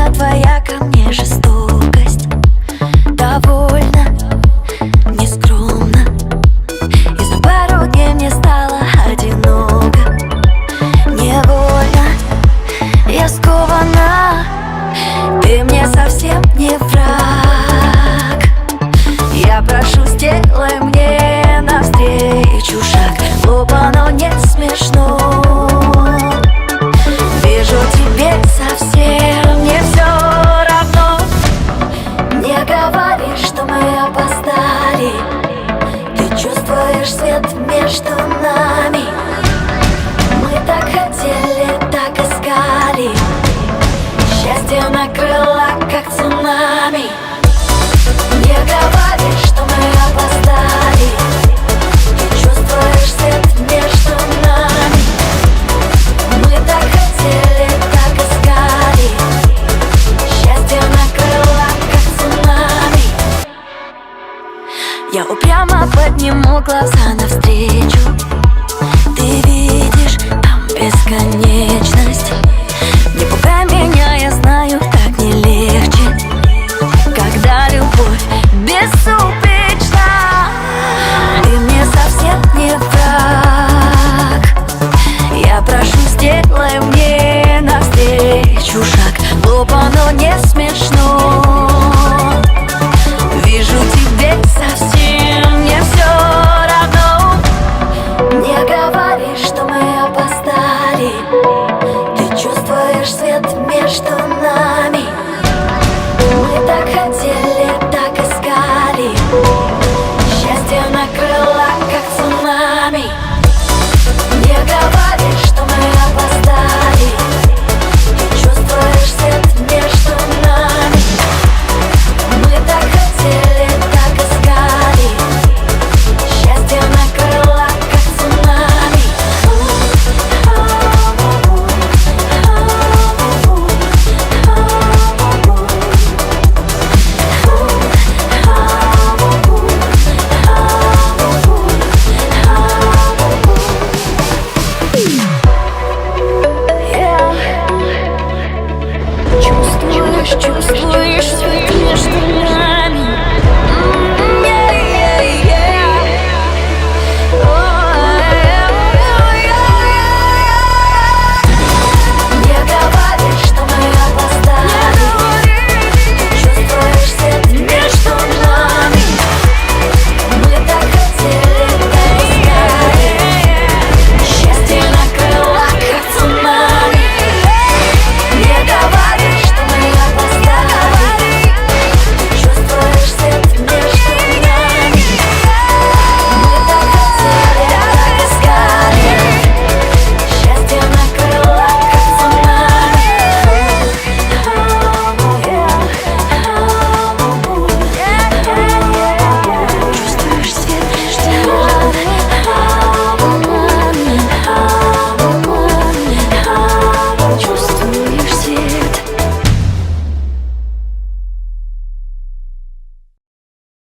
довольна твоя ко мне жестокость. Довольно, нескромно. И за пару дней мне стало одиноко. Невольно я скована. Ты мне совсем не враг. Я прошу, сделай мне навстречу шаг. Глупо, но не смешно. Вижу, тебе совсем не все равно. Не говори, что мы опоздали. Ты чувствуешь свет между нами. Мы так хотели, так искали. Счастье накрыло, как цунами.